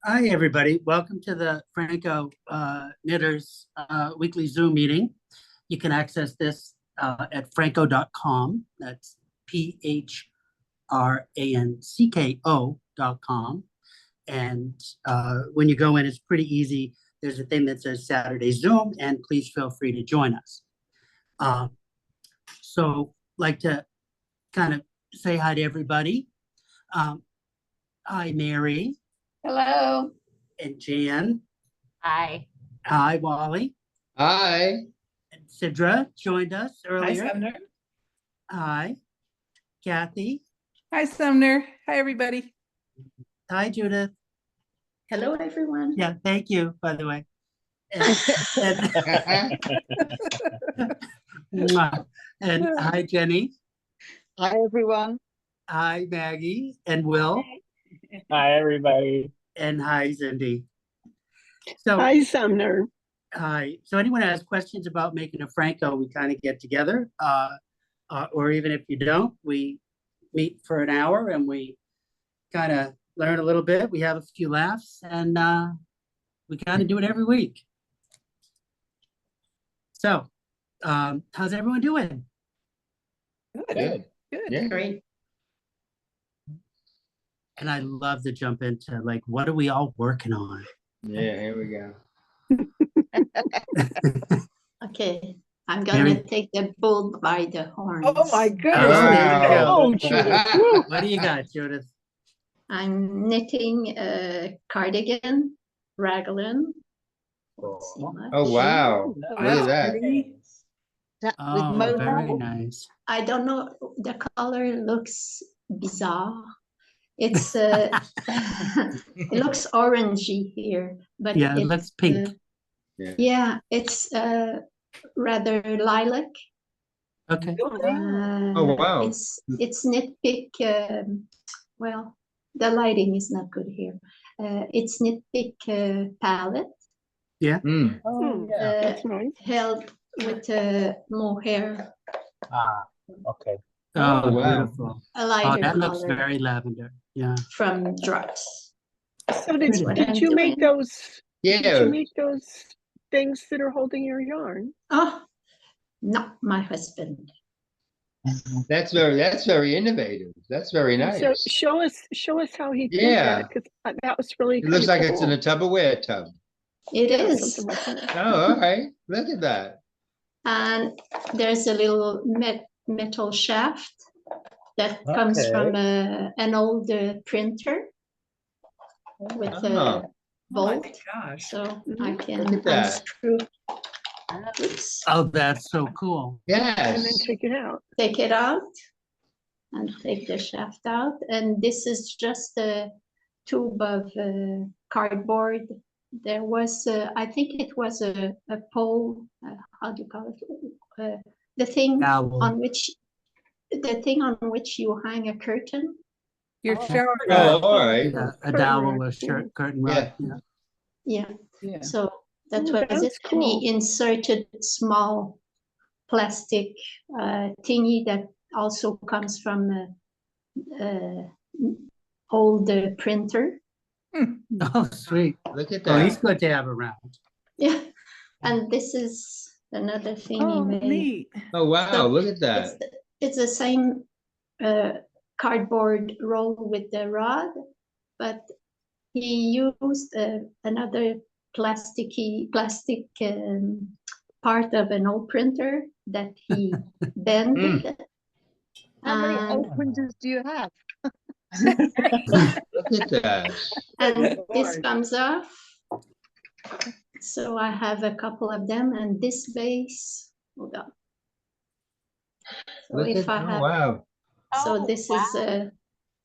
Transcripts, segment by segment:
Hi, everybody. Welcome to the Phrancko Knitters weekly Zoom meeting. You can access this at phrancko.com. That's phrancko.com. And when you go in, it's pretty easy. There's a thing that says Saturday Zoom, and please feel free to join us. So, like to kind of say hi to everybody. Hi, Mary. Hello. And Jan. Hi. Hi, Wally. Hi. And Sidra joined us earlier. Hi, Sumner. Hi. Kathy. Hi, Sumner. Hi, everybody. Hi, Judith. Hello, everyone. Yeah, thank you, by the way. And hi, Jenny. Hi, everyone. Hi, Maggie and Will. Hi, everybody. And hi, Cindy. So, Hi, Sumner. Hi. So anyone has questions about making a Phrancko, we kind of get together. Or even if you don't, we meet for an hour and we kind of learn a little bit. We have a few laughs and we kind of do it every week. So, how's everyone doing? Good. Good. Yeah. Great. And I love to jump into like, what are we all working on? Yeah, here we go. Okay, I'm gonna Mary? take the bull by the horns. Oh, my goodness. there you go. Oh, Judith. Woo. What do you got, Judith? I'm knitting a cardigan, raglan. Let's see much. Oh, wow. Oh, Look at that. pretty. With Oh, mo- very nice. I don't know, the color looks bizarre. It's it looks orangey here, but Yeah, it it's, looks pink. yeah, it's rather lilac. Okay. Oh, wow. It's nitpick. Well, the lighting is not good here. It's nitpick palette Mm. Oh, yeah. That's nice. held with mohair, Ah, okay. Oh, Oh, wow. beautiful. a Oh, lighter that looks color very lavender. Yeah. from drops. So Pretty. did you make those? Did Yeah. you make those things that are holding your yarn? Oh, not my husband. That's very innovative. That's very nice. So show us how he did Yeah. that, because that was really. It looks kinda like it's in cool. a Tupperware tub. It Yeah, is. something like that. Oh, all right. Look at that. And there's a little metal shaft that comes from an old printer with Oh. a Oh, my bolt, gosh. so Mhm. I can Look at that. unscrew. Oops. Oh, that's so cool. And then Yes. take it out. Take it out and take the shaft out. And this is just a tube of cardboard. There was, I think it was a pole, how do you call it? The thing Dowel. on which you hang a curtain. Your shower Oh, rod. all right. Yeah, a Curtain dowel, rod, a shirt, curtain rod. Yeah. Yeah. Yeah, Yeah. so that Oh, was it. that's And he cool. inserted small plastic thingy that also comes from a old printer. Oh, sweet. Look at Well, he's that. good to have around. Yeah, and this is another thing he Oh, made. neat. Oh, wow. So Look at that. it's the same cardboard roll with the rod, but he used another plastic part of an old printer that he bended. How many And, old printers do you have? Look at that. and this Lord. comes off. So I have a couple of them, and this base, hold on. So Look if at, I oh, have, wow. so this is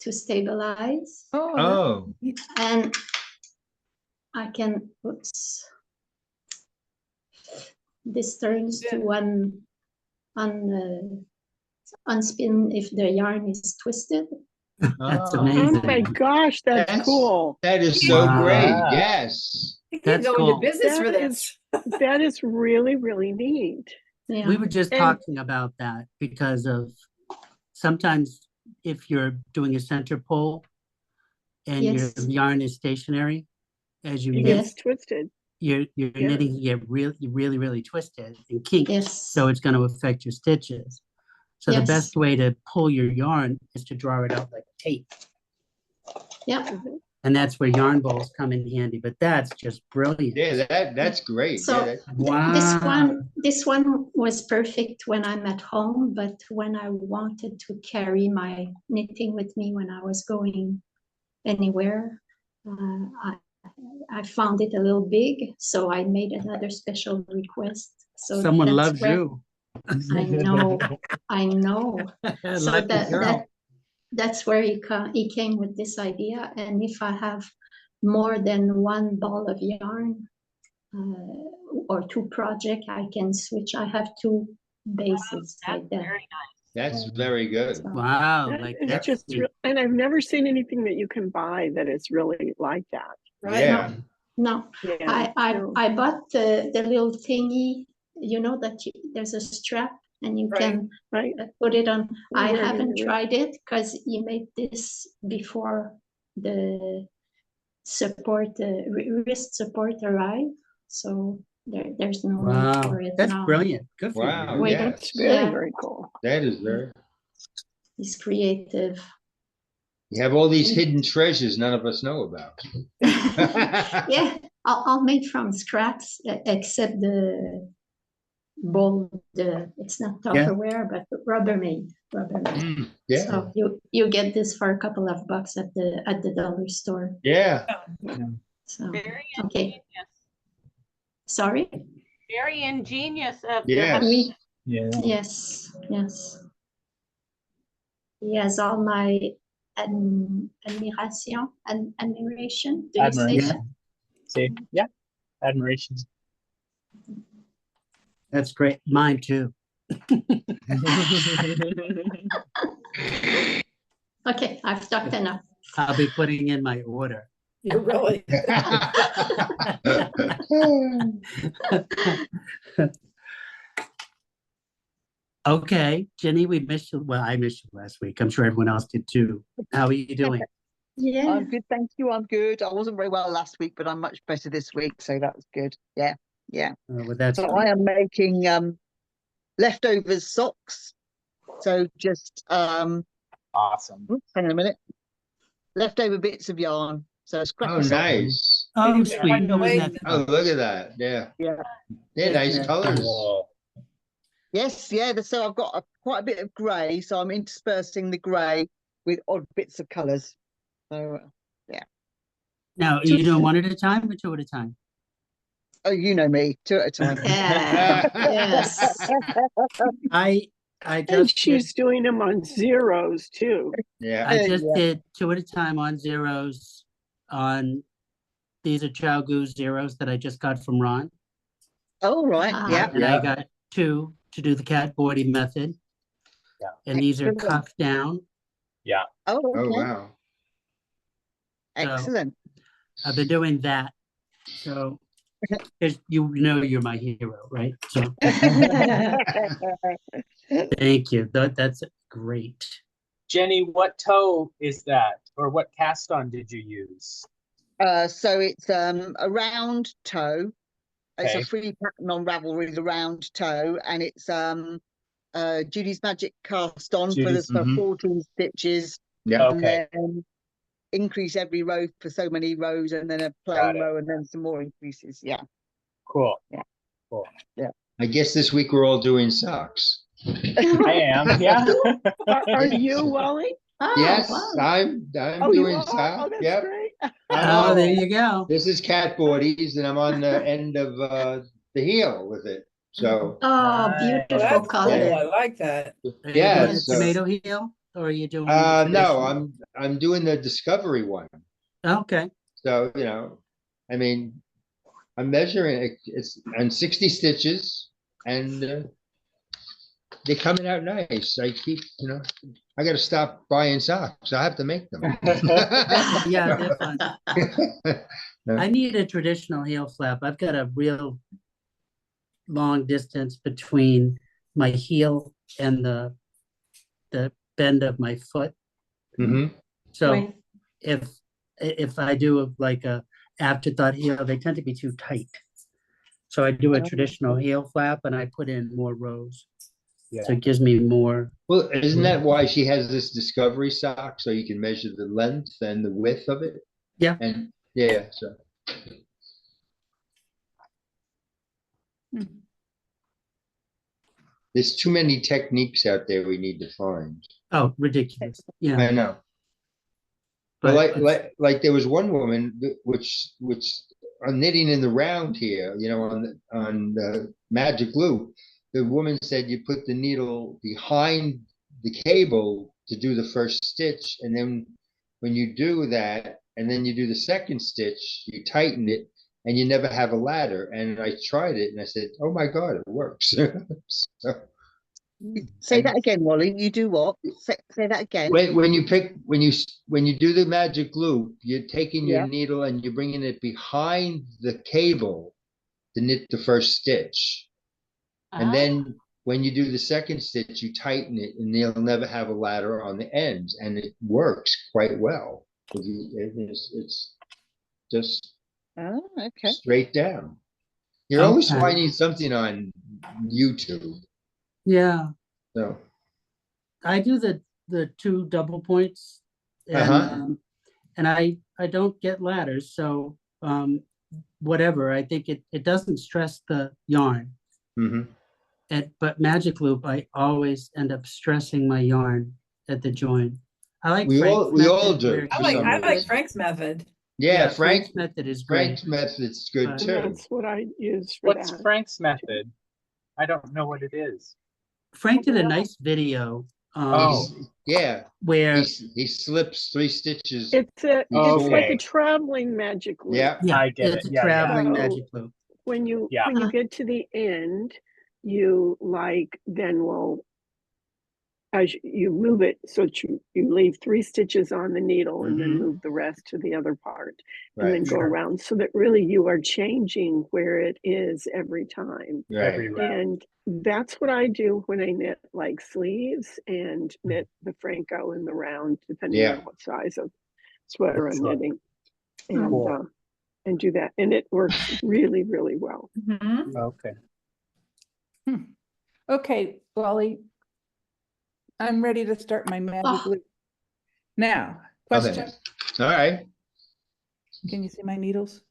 to stabilize, Oh, Oh, and I can, oops. This turns to unspin if the yarn is twisted. That's oh. amazing. Oh my gosh, that's cool. That is so Wow. great. Yeah. Yes. I can That's go into cool. business for That this. That is really, really neat. Yeah. We were just And- talking about that because of sometimes if you're doing a center pull and Yes. your yarn is stationary, as you It knit, gets twisted. your Yeah. knitting can get really twisted and kinked. Yes. So it's going to affect your stitches. So the Yes. best way to pull your yarn is to draw it out like tape. Yeah. And that's where yarn balls come in handy, but that's just brilliant. Yeah, that's great. So Yeah, that, Wow. this one was perfect when I'm at home, but when I wanted to carry my knitting with me when I was going anywhere, I found it a little big, so I made another special request. So Someone that's loves where- you. I know, I know. So Lucky girl. that's where he came with this idea. And if I have more than one ball of yarn or two projects, I can switch. I have two bases like that. that's very good. So, Wow, That like is that's just neat. and I've never seen anything that you can buy that is really like that. Yeah. no, Yeah. no. I bought the little thingy, you know, that there's a strap and you Right. can Right. put it on. I Where haven't you- tried it because you made this before the support, wrist support arrived. So there's no need Wow, for it that's now. brilliant. Good for Wow, you. Wait, yeah, That's very, Yeah. very cool. that is very. It's creative. You have all these hidden treasures none of us know about. Yeah, I'll make from scratch, except the bowl. It's not Yeah. Tupperware, but Rubbermaid. Mm, yeah, So you get this for a couple of bucks at the dollar store. yeah. So Very okay, ingenious. sorry. Very ingenious of Yes. the Oui. Yeah. Yes, yes. He has all my admiration and admiration. Do you say Admiration. that? See, yeah, admiration. That's great. Mine too. Okay, I've talked enough. I'll be putting in my order. You really? Okay, Jenny, we missed you. Well, I missed you last week. I'm sure everyone else did too. How are you doing? Yeah. I'm good, thank you. I'm good. I wasn't very well last week, but I'm much better this week, so that was good. Yeah, yeah. Well, that's So I am making leftovers socks. So just Awesome. hang on a minute. Leftover bits of yarn. So scrappy Oh, socks. nice. oh Yeah, sweet. find a way Isn't that Oh, fun? look at that. Yeah. Yeah. They're nice Yeah. colors. Cool. Yes, yeah. So I've got quite a bit of grey, so I'm interspersing the grey with odd bits of colours. So Now, are you doing one at a time or two at a time? oh, you know me, two at a time. Yeah. Yes. I And just she's doing them on zeros too. Yeah. I just Yeah. did two at a time on zeros. On these are Chow Goo zeros that I just got from Ron, Oh right, Ah. yeah. and I got two to do the cat body method. Yeah. And these are Excellent. cuffed down. Oh, Oh, okay. wow. Excellent. I've been doing that. So, 'cause you know you're my hero, right? So thank you. That's great. Jenny, what toe is that, or what cast on did you use? So it's a round toe. It's Okay. a free pattern on Ravelry, the round toe, and it's Judy's Magic cast on for Judy's, the mhm. 14 stitches, Yeah. and Okay. then increase every row for so many rows, and then a Got plain it. row, and then some more increases. Yeah. Cool. Yeah. Cool. I guess this week we're all doing socks. I am. Yeah. Are you, Wally? Oh, Yes, wow. I'm Oh, you doing are? socks. Oh, that's Yep. great. Oh, there you go. This is cat boardies, and I'm on the end of the heel with it. So Oh, Oh, beautiful that's color. cool. I like that. Are you Yeah, doing the so- tomato heel or are you doing no, traditional? I'm doing the Discovery one. Okay. So, I mean, I'm measuring it. It's on 60 stitches, and they're coming out nice. I keep, I got to stop buying socks. I have to make them. Yeah, they're fun. I need a traditional heel flap. I've got a real long distance between my heel and the bend of my foot. Hmm. So Right. if I do like a afterthought heel, they tend to be too tight. So I do a Oh. traditional heel flap and I put in more rows. Yeah. So it gives me more. Well, isn't that why she has this discovery sock? So you can measure the length and the width of it? Yeah. And yeah, so. Hmm. There's too many techniques out there we need to find. Oh, ridiculous. Yeah. I know. But But it's- like there was one woman which on knitting in the round here, on the magic loop, the woman said you put the needle behind the cable to do the first stitch, and then when you do that, and then you do the second stitch, you tighten it, and you never have a ladder. And I tried it, and I said, "Oh my God, it works!" So, Say And- that again, Wally. You do what? Say that again. when you do the magic loop, you're taking your Yeah. needle and you're bringing it behind the cable to knit the first stitch. And then when you do the second stitch, you tighten it and you'll never have a ladder on the ends, and it works quite well. It's just Oh, okay. straight down. You're always Okay. finding something on YouTube. yeah, So I do the two double points and Uh-huh. and I don't get ladders, so whatever. I think it doesn't stress the yarn. mhm. But magic loop, I always end up stressing my yarn at the join. I like We Frank's all method do. where For I some like reason. Frank's method. Yeah, Frank's method is great. Frank's method's good But- too. That's what I use for What's that. Frank's method? I don't know what it is. Frank did a nice video Oh. Yeah, where he slips 3 stitches. It's like Okay. a traveling magic loop. Yeah, yeah, I get it's it. a Yeah, yeah. traveling So- magic loop. When you Yeah. get to the end, you then will, as you move it, so that you leave 3 stitches on the needle and then Mhm. move the rest to the other part, and then right, go Sure. around, so that really you are changing where it is every time. Every right. round. And that's what I do when I knit like sleeves and knit the Phrancko in the round, depending Yeah. on what size of sweater I'm Sure. knitting. And Cool. and do that, and it works really, really well. Mhm. Okay. Okay, Wally. I'm ready to start my magic Oh. loop. Now, Okay. question, All right. can you see my needles?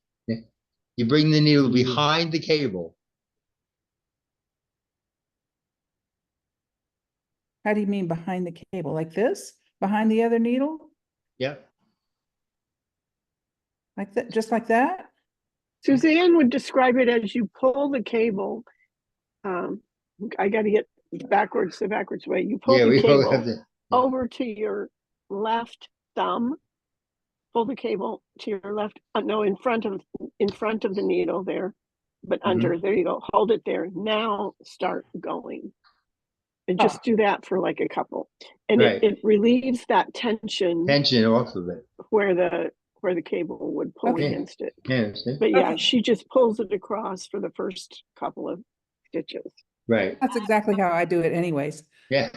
You bring the needle behind the cable. How do you mean behind the cable? Like this? Behind the other needle? Yep. Like that, just like that? Suzanne would describe it as you pull the cable. I got to get backwards the backwards way. You pull Yeah, the we all have cable the. over to your left thumb. Pull the cable to your left. No, in front of the needle there, but under. There you go. Hold it there. Now start going. And just do that for like a couple, and Right. it relieves that tension Tension off of it. where the cable would pull Okay. against it. Yeah, see? But yeah, Okay. she just pulls it across for the first couple of stitches. Right. That's exactly how I do it anyways. Yeah.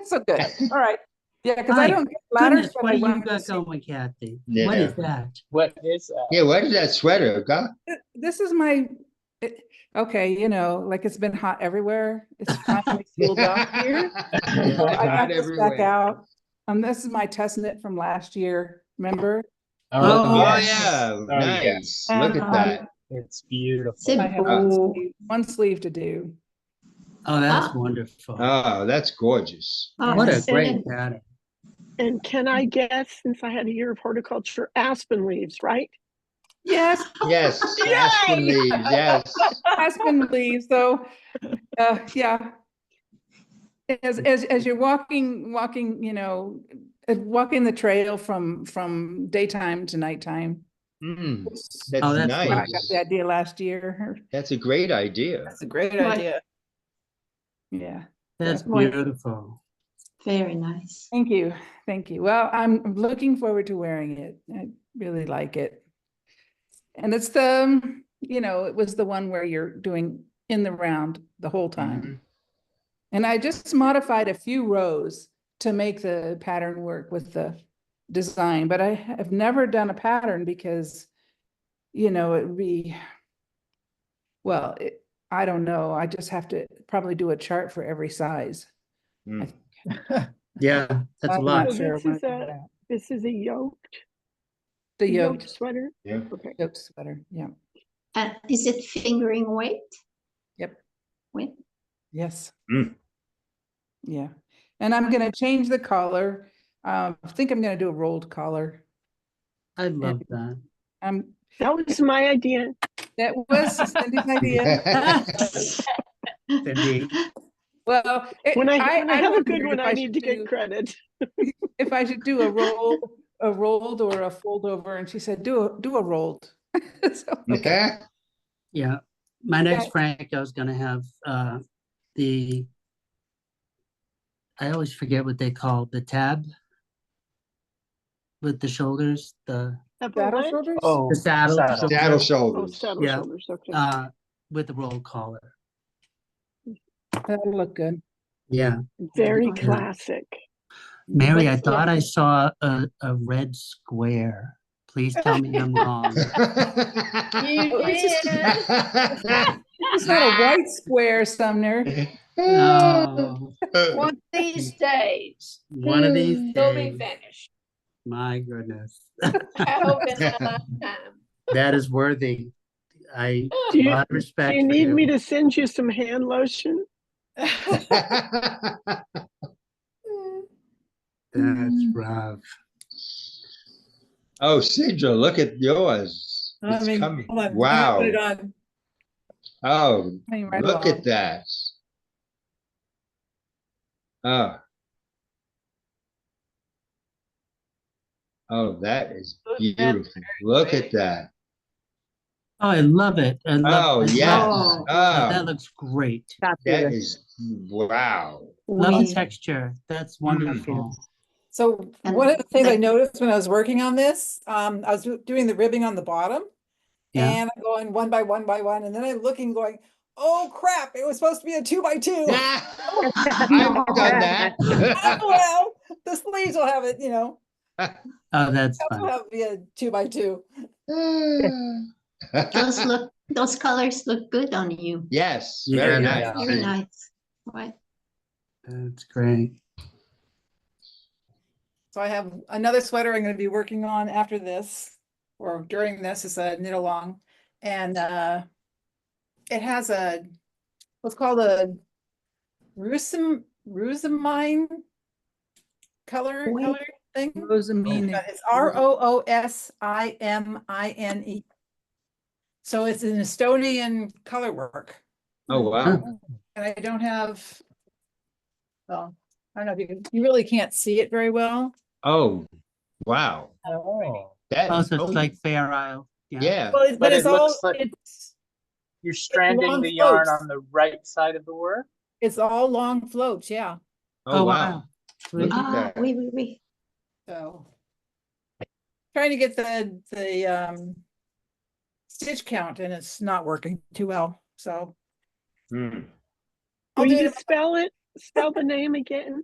So good. All right. Yeah, because I My don't get ladders, Goodness, but what I do you wanted to got see. going, Kathy? Yeah. What is that? What is that? Yeah, what is that sweater? God. This is my, okay, like it's been hot everywhere. It's finally cooled off here. So I got Not this back everywhere. out. This is my test knit from last year, remember? Oh, Oh, yes. yeah, Oh, nice. yes. Look at that. It's beautiful. C'est I have beau. one sleeve to do. Oh, that's Ah. wonderful. Oh, that's gorgeous. What a Yes. great pattern. And can I guess, since I had a year of horticulture, aspen leaves, right? Yes, Yes, aspen leaves, yes. aspen leaves, so, yeah. As you're walking, walking the trail from daytime to nighttime. Mm, Oh, that's that's I got nice. the idea last year. That's a great idea. That's a great Right. idea. Yeah, That's Right. beautiful. Very nice. thank you, thank you. Well, I'm looking forward to wearing it. I really like it. And it's it was the one where you're doing in the round the whole time. Mhm. And I just modified a few rows to make the pattern work with the design, but I have never done a pattern because you know, it would be, well, I don't know. I just have to probably do a chart for every size. Mm. Yeah, that's a I'm lot. not So sure. this is this is a yoked, The yoked yoked, sweater? Yeah. Okay. yoked sweater, yeah, Is it fingering weight? yep, Weight? yes. Mm. Yeah, and I'm gonna change the collar. I think I'm gonna do a rolled collar. I love that. That was my idea. That was Cindy's idea. Cindy, Well, When I have a good wondered one, if I I need should to get do, credit. if I should do a rolled or a fold over, and she said, do a rolled. So, okay. yeah, my next Yeah. Franco is gonna have the, I always forget what they call the tab with the shoulders, the Saddle Epaulette? shoulders? Oh, saddle saddle. Saddle Oh, shoulders. saddle Yeah. shoulders, okay. with the roll collar. That'll look good. Yeah, Very Yeah. classic. Mary, I What's thought the- I saw a red square. Please tell me I'm wrong. You It's just- did. It's not a white square, Sumner. No, One of these days, one of these they'll be days. finished. My goodness, I hope in a lifetime. that is worthy. I Do you- a lot of Do respect you for need me you. to send you some hand lotion? That's rough. Oh, Sidra, look at yours. I It's mean, coming. hold on, I gotta Wow. put it on. Oh, Coming right look along. at that. Oh. Oh, that is beautiful. Look at that. Oh, I love it. I love. Oh, I yes. love- that Oh, looks great. that Fabulous. is, wow. Love the We- texture. That's wonderful. So And one of the things I like- noticed when I was working on this, I was doing the ribbing on the bottom. Yeah. And I'm going one by one by one, and then I'm looking going, oh crap, it was supposed to be a 2x2. I've done that. Oh, well, the sleeves will have it, you know, Oh, that's will fun. have it be a 2x2. Those colors look good on you. Yes, Yeah, very that's nice. Very nice. Right. That's great. So I have another sweater I'm gonna be working on after this, or during this, it's a knit along. And it has what's called a Rosamine color Wait. thing. Rosamine. But it's Rosimine. So it's an Estonian color work, Oh, wow. and I don't have, well, I don't know if you really can't see it very well. Oh, wow. Oh. That, Oh, so oh, it's like Fair Isle. yeah. Well, but But it's it all, looks like- it's, You're stranding long the yarn floats. on the right side of the work? it's all long floats, yeah. Oh, wow. Sweet. Look at Ah, that. oui. So trying to get the stitch count, and it's not working too well, so. Hmm. I'll Will do you it. spell the name again?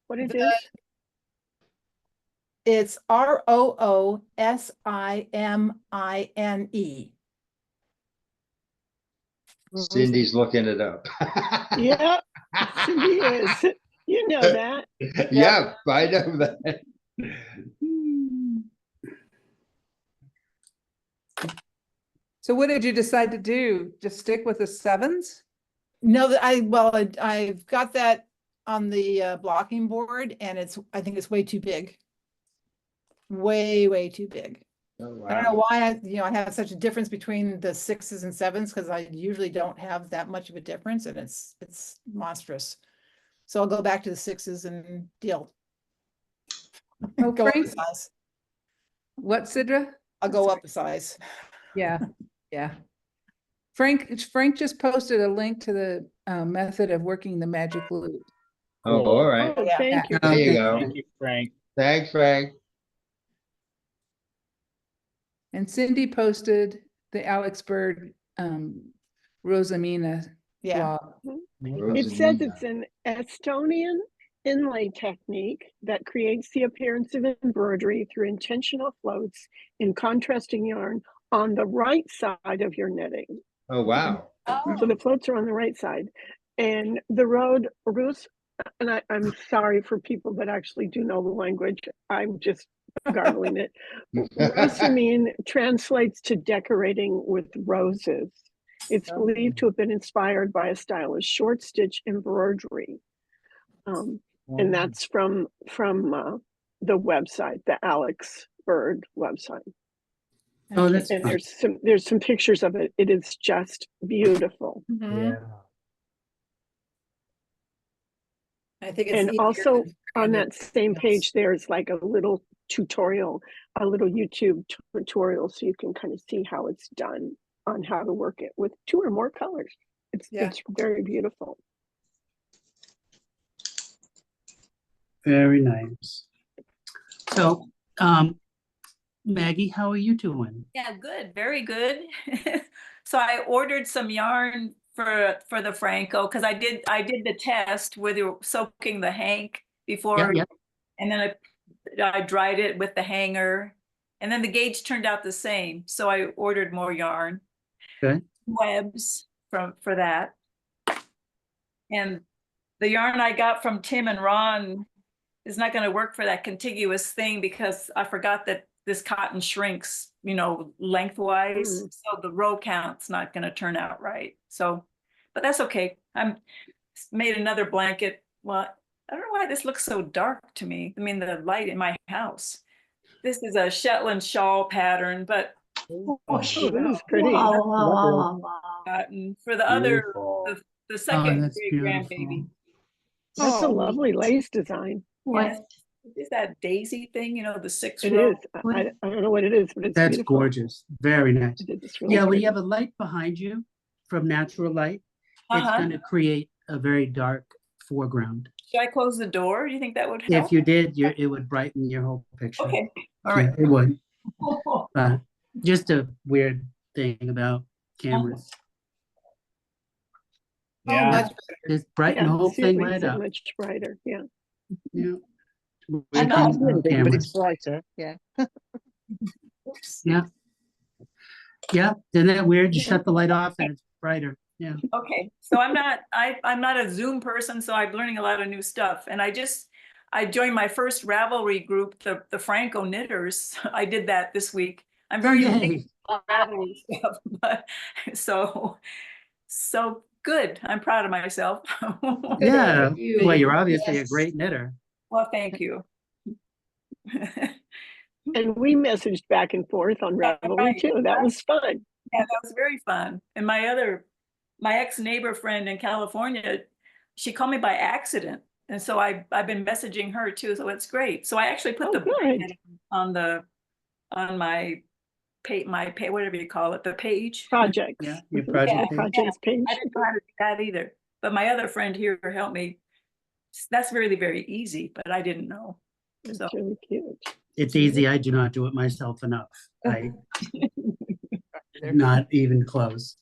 What it is? It's Rosimine. Cindy's looking it up. Yeah, Cindy is. You know that. Yep, I know that. So what did you decide to do? Just stick with the sevens? No, I've got that on the blocking board, and I think it's way too big. Way too big. Oh, I don't know wow. why I have such a difference between the sixes and sevens, because I usually don't have that much of a difference, and it's monstrous. So I'll go back to the sixes and deal. Oh, Go up a Frank, size. what, Sidra? I'll go up a size. Yeah, yeah. Frank just posted a link to the method of working the magic loop. Oh, all right. Oh, Yeah. thank you. There you Okay. go. Thank you, Frank. Thanks, Frank. And Cindy posted the Alex Bird Rosamina Yeah. blog. It says it's an Estonian inlay technique that creates the appearance of embroidery through intentional floats in contrasting yarn on the right side of your knitting. Oh, wow. So the floats are on the right side. And the road, Rus, and I'm sorry for people that actually do know the language. I'm just gargling it. Rosamine translates to decorating with roses. It's believed to have been inspired by a style of short stitch embroidery. And that's from the website, the Alex Bird website. Oh, that's And fun. there's some pictures of it. It is just beautiful. Mhm. I think it's And easier also than on granite. that same Yes. page, there's like a little tutorial, a little YouTube tutorial, so you can kind of see how it's done on how to work it with 2 or more colors. Yeah. It's very beautiful. Very nice. So, Maggie, how are you doing? Yeah, good, very good. So I ordered some yarn for the Phrancko because I did the test where they were soaking the hank before, Yeah. and then I dried it with the hanger, and then the gauge turned out the same. So I ordered more yarn, Good. webs for that, and the yarn I got from Tim and Ron is not going to work for that contiguous thing because I forgot that this cotton shrinks, lengthwise. So the row count's not going to turn out right. So, but that's okay. I'm made another blanket. Well, I don't know why this looks so dark to me. I mean, the light in my house. This is a Shetland shawl pattern, but Oh, this is pretty. cotton for the other, Beautiful. the second that's great beautiful. grandbaby. That's a Oh, lovely lace design. Yes. Is that daisy thing, the 6 It row? is. I don't know what it is, but it's That's beautiful. gorgeous. Very nice. It's really Yeah, when pretty. you have a light behind you from natural light, it's Uh-huh. going to create a very dark foreground. Should I close the door? Do you think that would help? If you did, it would brighten your whole picture. Okay, all Yeah, right. it would. Just a weird thing about cameras. Yeah. much Just brighten the Yeah, whole see, it thing makes right it up. much brighter. Yeah. Yeah. I'm Weird not- things A little about bit, but it's cameras. brighter. Yeah. Oops. Yeah. Yeah. Isn't that weird? You Yeah. shut the light off and it's brighter. Yeah. Okay, so I'm not a Zoom person, so I'm learning a lot of new stuff. And I joined my first Ravelry group, the Phrancko Knitters. I did that this week. I'm very Yay. late on Ravelry stuff, but so good. I'm proud of myself. Yeah. you. Well, you're obviously a Yes. great knitter. Well, thank you. And we messaged back and forth on Ravelry Right. too. That was fun. Yeah, that was very fun. And my ex-neighbor friend in California, she called me by accident. And so I've been messaging her too, so it's great. So I actually put Oh, the good. blanket on my whatever you call it, the page. Projects. Yeah. Your Mhm. project The page. projects page. I didn't know how to do that either. But my other friend here helped me. That's really, very easy, but I didn't know. It's So really cute. It's easy. I do not do it myself enough. Not even close.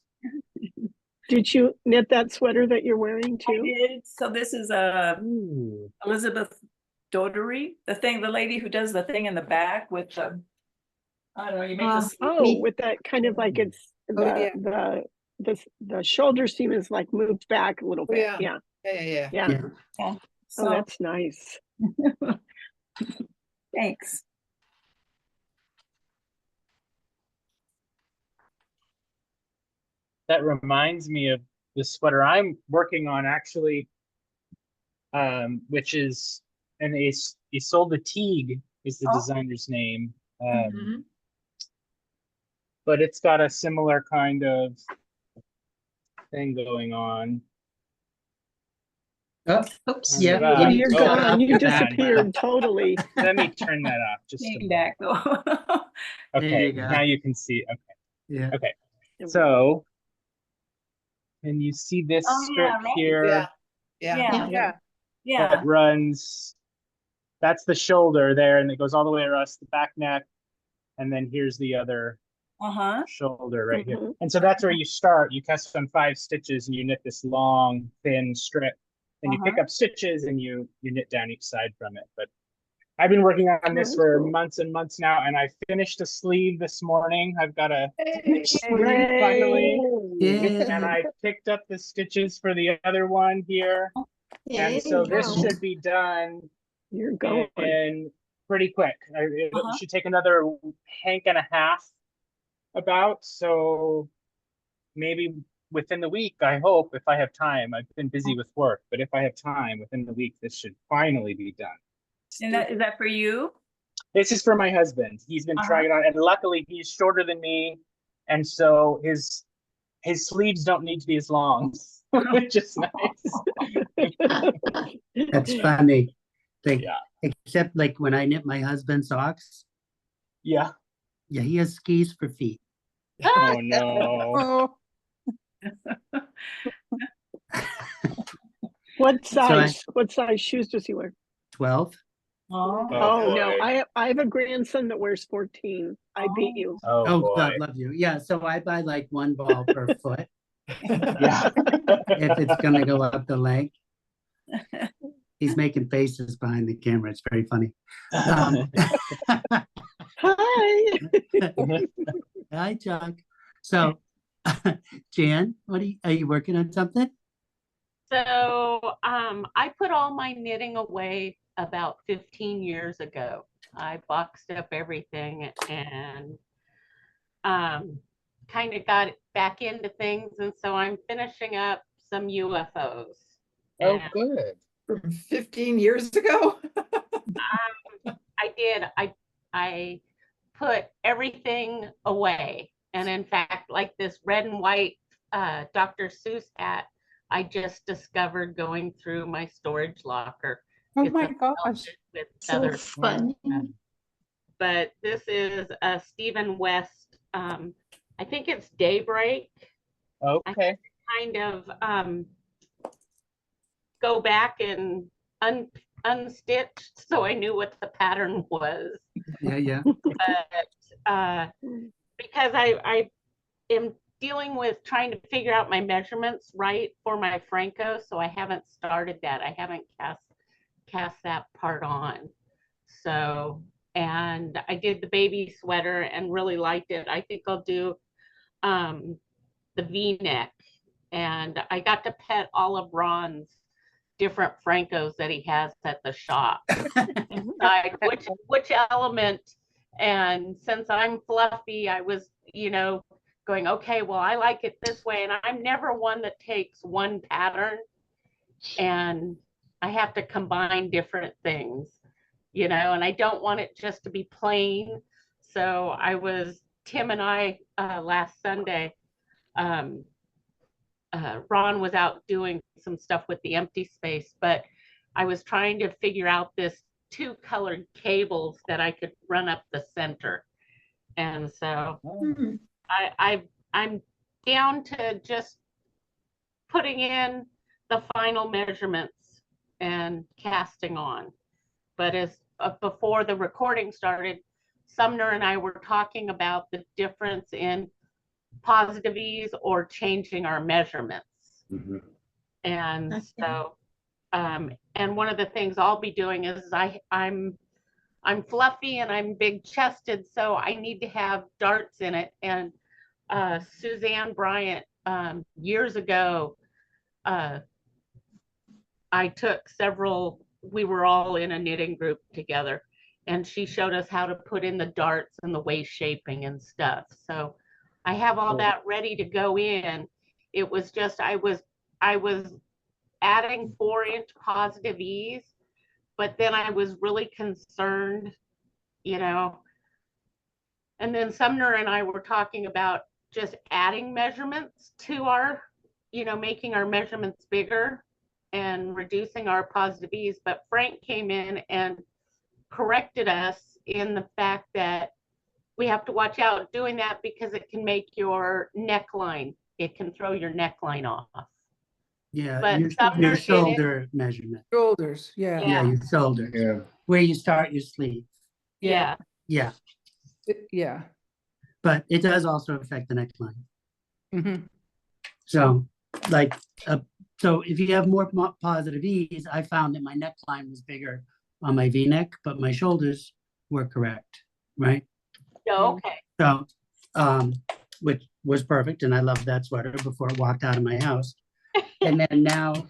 Did you knit that sweater that you're wearing I too? did. So this is Ooh. Elizabeth Dodery, the lady who does the thing in the back with the, I don't know, you make this. Oh, with that kind of like it's yeah. the shoulder seam is like moved back a little bit. yeah. Yeah. Yeah. Yeah. Yeah. Yeah. Oh, So that's nice. thanks. That reminds me of the sweater I'm working on actually, which is Isolde Teague is the Oh. designer's name. Mhm. But it's got a similar kind of thing going on. Oh, Oops. yeah. Wow. You need You're to shut gone. off You your back. disappeared totally. Let me turn that off just a Came moment. back though. There you Okay, go. now you can see. Okay, Yeah. okay. So, can you see this Oh, strip yeah, right. here? Yeah. Yeah. That runs, that's the shoulder there, and it goes all the way across the back neck. And then here's the other Uh-huh. shoulder right here. Mhm. And so that's where you start. You cast on 5 stitches and you knit this long, thin strip. Then you pick up stitches and you knit down each side from it. But I've been working on this that's for cool. months and months now, and I finished a sleeve this morning. I've got a finished sleeve Hooray. finally, Yeah. and I picked up the stitches for the other one here, and so this Wow. should be done You're going. in pretty quick. It Uh-huh. should take another hank and a half about, so maybe within the week, I hope, if I have time. I've been busy with work, but if I have time within the week, this should finally be done. And is that for you? This is for my husband. He's been trying it on, and luckily he's shorter than me, and so his sleeves don't need to be as long, which is nice. That's funny. Like, Yeah. except like when I knit my husband's socks, Yeah. yeah, he has skis for feet. Oh no. Oh, What I- size shoes does he wear? 12. Oh, Oh, no, boy. I have a grandson that wears 14. I beat you. Oh, Oh, boy. God, love you. Yeah, so I buy like one ball per foot Yeah. if it's gonna go up the leg. He's making faces behind the camera. It's very funny. Hi. Hi, Chuck. So, Jan, are you working on something? So I put all my knitting away about 15 years ago. I boxed up everything and kind of got back into things. And so I'm finishing up some UFOs. Oh, And good. From 15 years ago? I did. I put everything away. And in fact, like this red and white Dr. Seuss hat, I just discovered going through my storage locker. oh It's my a gosh. velvet with So feathers. funny. But this is a Stephen West. I think it's Daybreak. Okay. Kind of go back and unstitched, so I knew what the pattern was. Yeah. But because I am dealing with trying to figure out my measurements right for my Phrancko, so I haven't started that. I haven't cast that part on. So, and I did the baby sweater and really liked it. I think I'll do the V-neck, and I got to pet all of Ron's different Phrankkos that he has at the shop. Decide which element, and since I'm fluffy, I was, going, okay, well, I like it this way, and I'm never one that takes one pattern and I have to combine different things, and I don't want it just to be plain. So Tim and I last Sunday, Ron was out doing some stuff with the empty space, but I was trying to figure out this 2 colored cables that I could run up the center. And so I'm down to just putting in the final measurements and casting on. But as before the recording started, Sumner and I were talking about the difference in positive ease or changing our measurements. Mhm. And Okay. so, and one of the things I'll be doing is I'm fluffy and I'm big chested, so I need to have darts in it. And Suzanne Bryant, years ago, we were all in a knitting group together, and she showed us how to put in the darts and the waist shaping and stuff. So I have all that ready to go in. It was just, I was adding 4-inch positive ease, but then I was really concerned, and then Sumner and I were talking about just adding measurements to our, making our measurements bigger and reducing our positive ease. But Frank came in and corrected us in the fact that we have to watch out doing that because it can make your neckline, it can throw your neckline off. Yeah, But your Sumner did it. shoulder measurement. Shoulders, yeah. Yeah, your shoulder. Yeah. Where you start your sleeve. Yeah. Yeah, Yeah. but it does also affect the neckline. Mhm. So, like, so if you have more positive ease, I found that my neckline was bigger on my V-neck, but my shoulders were correct, right? Okay. So, which was perfect, and I loved that sweater before it walked out of my house. And then now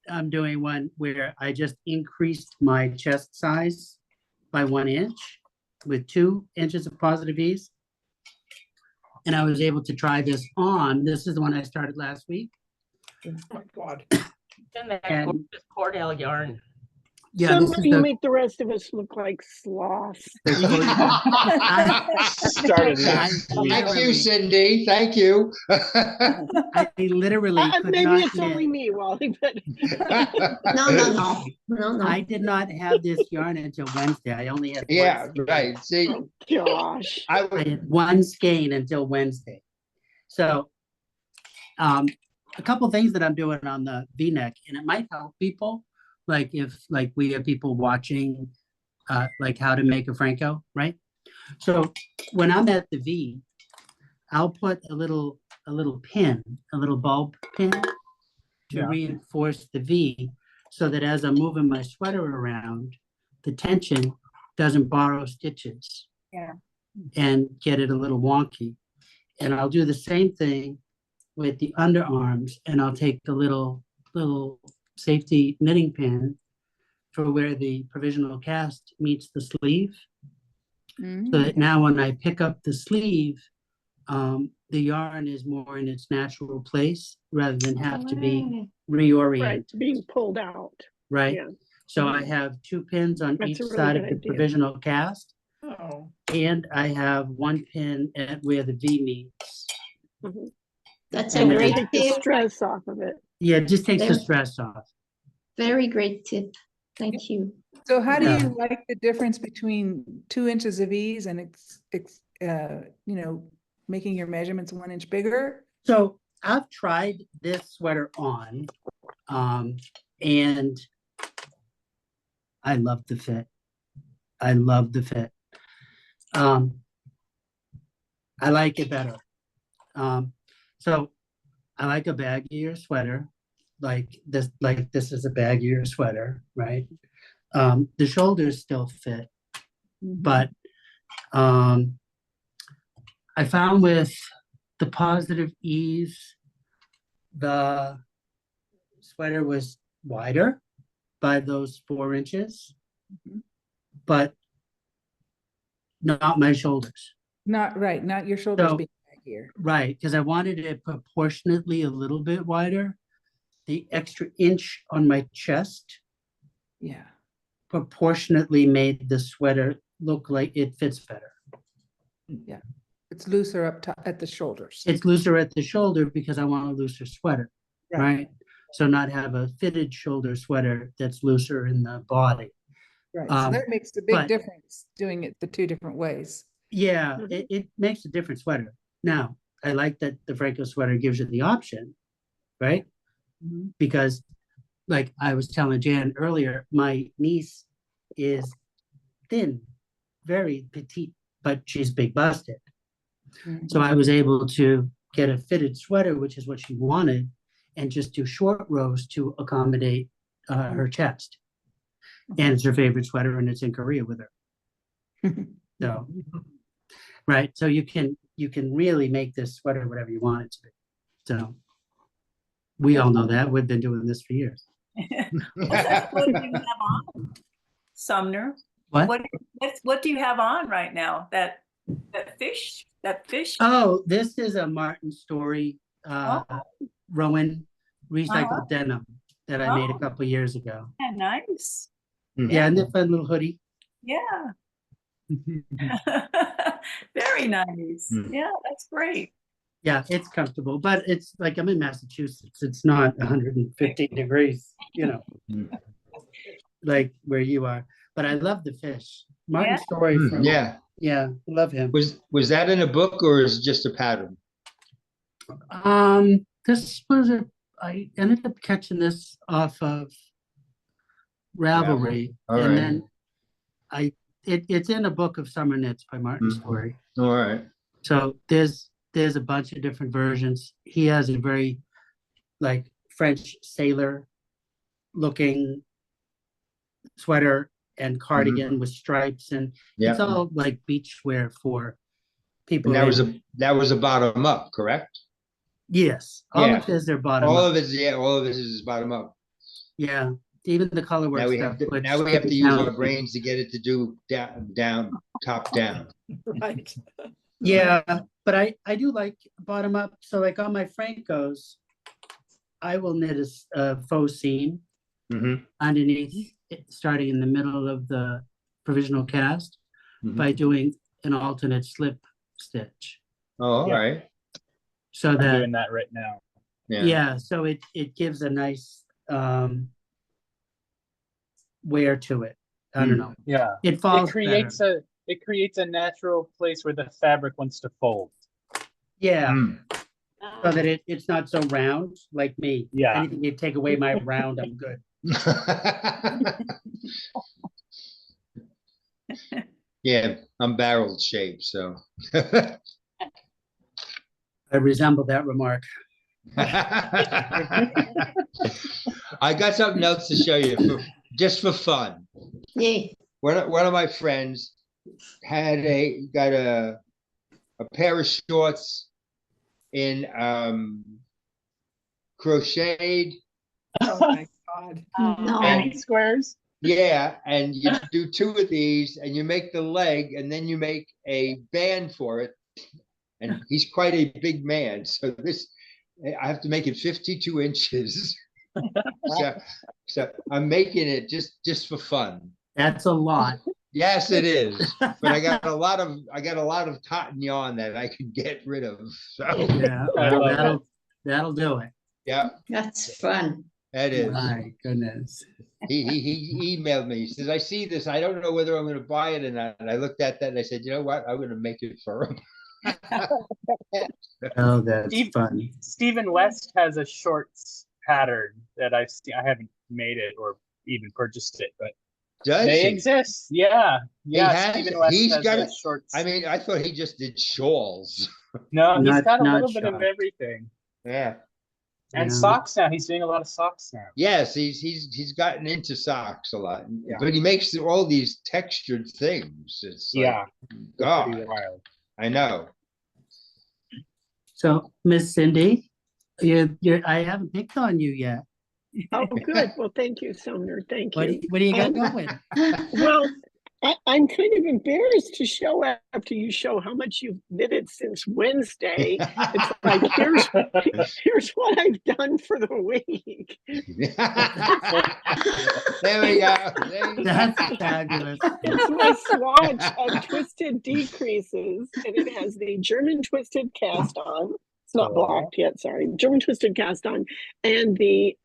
I'm doing one where I just increased my chest size by 1 inch with 2 inches of positive ease. And I was able to try this on. This is the one I started last week. Oh my God. And that And- gorgeous Cordell yarn. Yeah, this Somehow is you the, make the rest of us look like sloths. the I, Started last I week. Thank you, literally- Cindy. Thank you. I literally could Maybe not it's only get, me, Wally, but No. I did not have this yarn until Wednesday. I only had Yeah, one skein. right. See, oh gosh. I I would, had one skein until Wednesday. So, a couple things that I'm doing on the V-neck, and it might help people, like if like we have people watching, like how to make a Phrancko, right? So when I'm at the V, I'll put a little pin, a little bulb pin to Yeah. reinforce the V, so that as I'm moving my sweater around, the tension doesn't borrow stitches. Yeah. And get it a little wonky. And I'll do the same thing with the underarms, and I'll take the little safety knitting pin for where the provisional cast meets the sleeve. So that now when I pick up the sleeve, the yarn is more in its natural place rather than have to be Right, reoriented, it's being pulled out. right? Yeah. So I have 2 pins on That's each a really side of good the idea. provisional cast, Oh, and I have 1 pin at where the V meets. Mhm. That's And a then great Take the tip, stress off of it. Yeah, it just takes the Very- stress off. very great tip. Thank you. So how do Yeah. you like the difference between 2 inches of ease and making your measurements 1 inch bigger? So I've tried this sweater on, and I love the fit. I love the fit. I like it better. So I like a baggier sweater, like this is a baggier sweater, right? The shoulders still fit, but I found with the positive ease, the sweater was wider by those 4 inches, but not my shoulders. Not right, not your shoulders So- being back here. Right, because I wanted it proportionately a little bit wider. The extra inch on my chest Yeah. proportionately made the sweater look like it fits better. Yeah. It's looser up top at the shoulders. It's looser at the shoulder because I want a looser sweater, right? So not have a fitted shoulder sweater that's looser in the body. Right, so that makes a big but- difference doing it the 2 different ways. Yeah, Mhm. it makes a different sweater. Now, I like that the Phrancko sweater gives you the option, right? Because like I was telling Jan earlier, my niece is thin, very petite, but she's big busted. So I was able to get a fitted sweater, which is what she wanted, and just do short rows to accommodate her chest. And it's her favorite sweater, and it's in Korea with her. So, right. So you can really make this sweater whatever you want it to be. So we all know that. We've been doing this for years. What do you have on, Sumner? What? What do you have on right now? That fish? Oh, this is a Martin Story Rowan recycled denim that I made a Oh. couple years ago. Yeah, nice. Yeah, and the fun little hoodie. Yeah. Very nice. Mm. Yeah, that's great. Yeah, it's comfortable, but it's like I'm in Massachusetts. It's not 115 degrees, Mm. like where you are. But I love the fish. Martin Yeah. Story from Yeah, love him. was that in a book or is it just a pattern? This was I ended up catching this off of Ravelry, All and right. then it's in a book of summer knits by Martin Story. All right. So there's a bunch of different versions. He has a very like French sailor looking sweater and cardigan with stripes, and Yeah. it's all like beach wear for people. And in- that was a bottom up, correct? Yes, all Yeah. of his are bottom All up. of it, yeah, all of it is bottom up. Yeah, even the color work Now we stuff. have to, which now we have to is use our talented. brains to get it to do down, top down. Right. Yeah, but I do like bottom up. So like on my Francos, I will knit a faux seam Mhm. underneath, starting in the middle of the provisional cast by doing an alternate slip stitch. Oh, all Yeah. right. So I'm that, doing that right now. yeah, so it gives a nice wear to it. I don't know. Yeah. It falls It creates a natural place where the fabric wants to fold. Yeah, Mm. so that it's not so round like me. Yeah. Anything you take away my round, I'm good. Yeah, I'm barrel shaped, so. I resemble that remark. I got something else to show you just for fun. Yeah. One of my friends got a pair of shorts in crocheted. Oh my God. No. Penny squares. Yeah, and you do two of these and you make the leg and then you make a band for it. And he's quite a big man. So I have to make it 52 inches. So I'm making it just for fun. That's a lot. Yes, it is. But I got a lot of cotton yarn that I can get rid of. So Yeah, I well, love that'll do it. yeah, That's fun. that is. My goodness. He emailed me. He says, I see this. I don't know whether I'm going to buy it or not. And I looked at that and I said, you know what? I'm going to make it for him. Oh, that's Steve- funny. Stephen West has a shorts pattern that I've seen. I haven't made it or even purchased it, but Does they he? exist. Yeah. Yeah. has- Stephen West he's has got a it. shorts. I mean, I thought he just did shawls. No, he's Not- got a not little bit of shorts. everything. Yeah. And Yeah. socks now. He's doing a lot of socks now. Yes, he's gotten into socks a lot. Yeah. But he makes all these textured things. It's like, Yeah. God, Pretty wild. I know. So, Miss Cindy, I haven't picked on you yet. Oh, good. Well, thank you, Sumner. Thank you. What do you got Um, going? Well, I'm kind of embarrassed to show after you show how much you've knitted since Wednesday. It's like, here's what I've done for the week. There we go. There you go. That's fabulous. It's my swatch of twisted decreases, and it has the German twisted cast on. It's not blocked yet, sorry. German twisted cast on, and the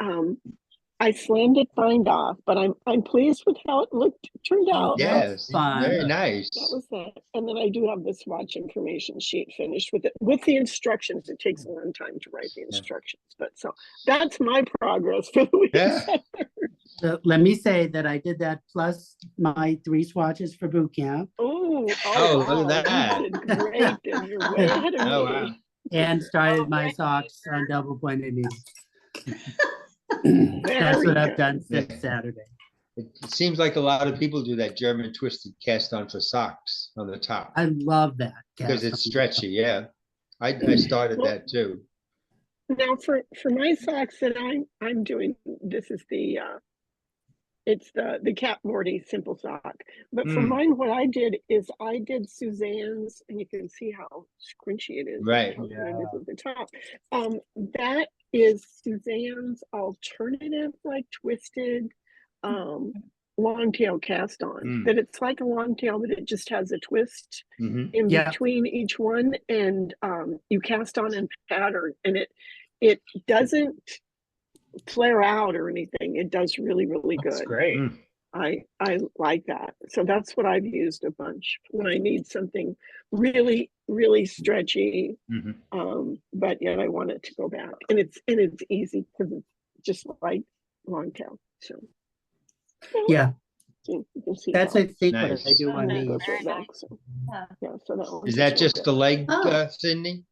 Icelandic bind off. But I'm pleased with how it turned out. Yes, Fun. very nice. That was that. And then I do have the swatch information sheet finished with the instructions. It takes a long time to write the instructions, but so that's my progress for the week. Yeah. So let me say that I did that plus my 3 swatches for boot camp Oh, Oh, look at wow. that. You did great. Then you're way ahead of Oh, me. wow. and started my socks on double pointed needles. That's Very what I've good. done since Saturday. It seems like a lot of people do that German twisted cast on for socks on the top I love that. because cast it's on. stretchy. Yeah, I started that too. Now for my socks that I'm doing, this is it's the Cap Morty simple sock. But for Mm. mine, what I did is I did Suzanne's, and you can see how scrunchy it is. Right. How good it is at the top. That is Suzanne's alternative, like twisted, long tail cast on. Mm. That it's like a long tail, but it just has a twist Mhm. in Yeah. between each one, and you cast on in pattern, and it doesn't flare out or anything. It does really, really That's good. great. Mm. I like that. So that's what I've used a bunch when I need something really, really stretchy. Mhm. But yet I want it to go back, and it's easy because it's just like long tail. So Yeah, you can see that's how I think what I Nice. do on it these. goes right back. So, Yeah. yeah, so that one Is that just the leg, Oh. Cindy?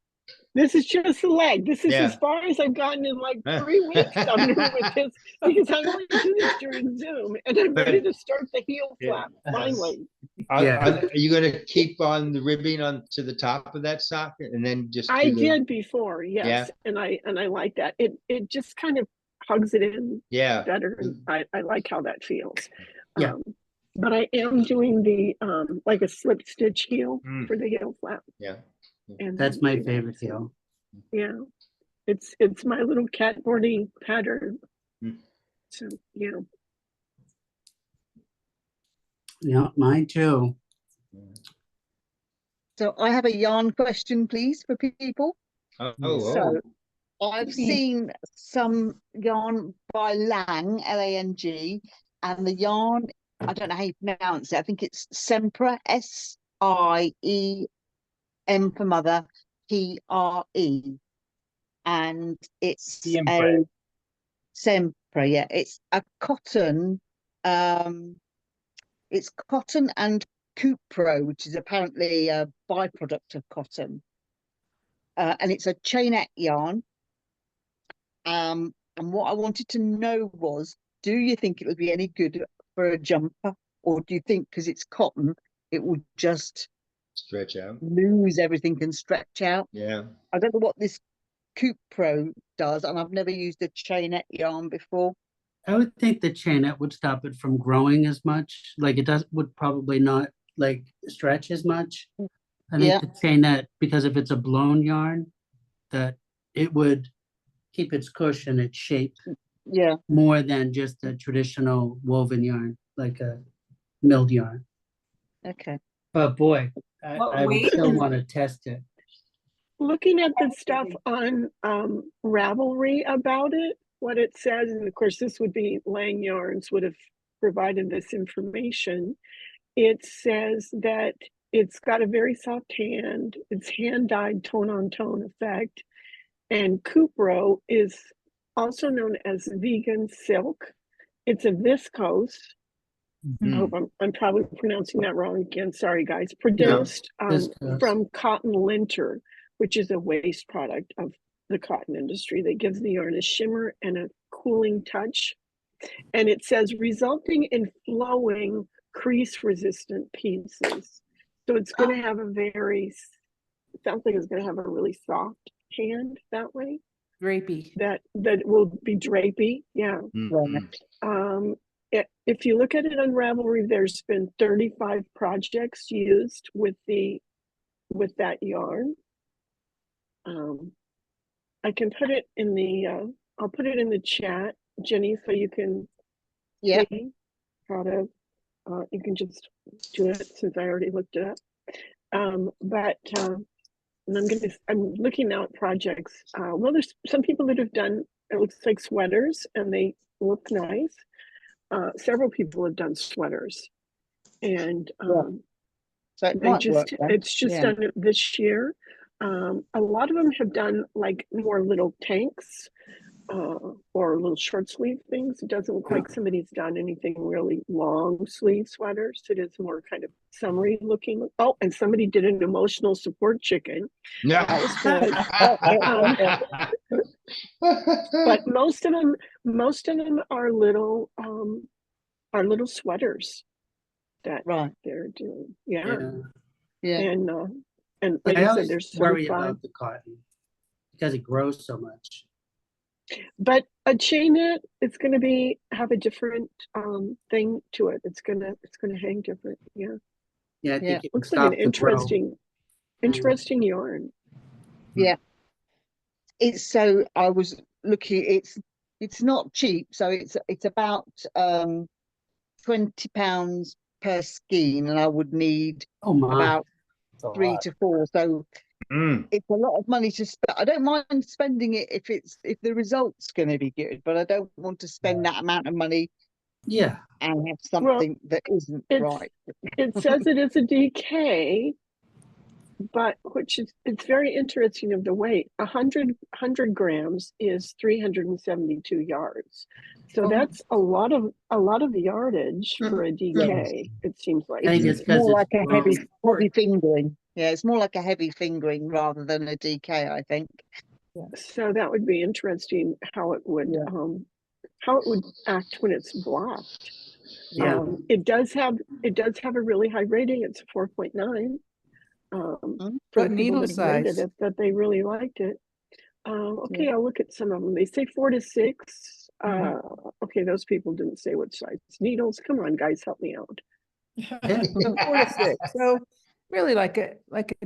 This is just the leg. This is Yeah. as far as I've gotten in like 3 weeks, Sumner, with this, because I only do this during Zoom, and I'm ready to start the heel Yeah. flap, finally. Are you gonna keep on the ribbing on to the top of that socket and then just I do the- did before, yes, and I like that. It just kind of hugs it in Yeah. better, and I like how that feels. Yeah. But I am doing the like a slip stitch heel for the heel flap. Yeah. And That's my yeah, favorite so, heel. yeah, it's my little catboardy pattern. Mm. So yeah. Yeah, mine too. So I have a yarn question, please, for people. Oh. I've seen some yarn by Lang, Lang, and the yarn, I don't know how you pronounce it. I think it's Sempre, SIEM for mother, PRE. And it's Siempre. a Sempre, yeah. It's a cotton, it's cotton and cupro, which is apparently a byproduct of cotton. And it's a chainette yarn. And what I wanted to know was, do you think it would be any good for a jumper, or do you think because it's cotton, it would just Stretch out. lose everything and stretch out? Yeah. I don't know what this Cupro does, and I've never used a chainette yarn before. I would think the chainette would stop it from growing as much. Like it would probably not like stretch as much. I think Yeah. the chainette, because if it's a blown yarn, that it would keep its cushion, its shape Yeah. more than just a traditional woven yarn, like a milled yarn. Okay. But boy, What I would weight? still want to test it. Looking at the stuff on Ravelry about it, what it says, and of course this would be Lang Yarns would have provided this information. It says that it's got a very soft hand, it's hand dyed tone on tone effect, and Cupro is also known as vegan silk. It's a viscose. I hope I'm probably pronouncing that wrong again. Sorry, guys. Produced viscose. from cotton linter, which is a waste product of the cotton industry that gives the yarn a shimmer and a cooling touch. And it says resulting in flowing crease resistant pieces. So it's going to have a very, sounds like it's going to have a really soft hand that way. Drapey. That will be drapey. Yeah. If you look at it on Ravelry, there's been 35 projects used with that yarn. I can put it in the I'll put it in the chat, Jenny, so you can see how to you can just do it since I already looked it up. And I'm looking now at projects. Well, there's some people that have done, it looks like sweaters, and they look nice. Several people have done sweaters, and So it they might work just then. it's just done it this year. A lot of them have done like more little tanks or little short sleeve things. It doesn't look like somebody's done anything really long sleeve sweaters. It is more kind of summery looking. Oh, and somebody did an emotional support chicken. Yeah. That was good. But most of them are little sweaters that they're doing. Yeah. And like I said, there's worry 35. about the cotton because it grows so much. But a chainette, it's going to have a different thing to it. It's going to hang different. Yeah. Yeah, I think it looks like an interesting yarn. Yeah. It's so I was looking. It's not cheap, so it's about £20 per skein, and I would need about 3 to 4. So it's a lot of money to spend. I don't mind spending it if the result's going to be good, but I don't want to spend that amount of money. Yeah, and have something that isn't right. It says it is a DK, but it's very interesting of the weight. 100 grams is 372 yards. So that's a lot of yardage for a DK. It seems like I think it's because more it's like a heavy fingering. Yeah, it's more like a heavy fingering rather than a DK, I think. So that would be interesting how it would act when it's blocked. Yeah. It does have a really high rating. It's a 4.9. For What the people needle that have rated size? it, that they really liked it. Okay, I'll look at some of them. They say 4 to 6. Okay, those people didn't say what size needles. Come on, guys, help me out. So 4 to 6. So really like a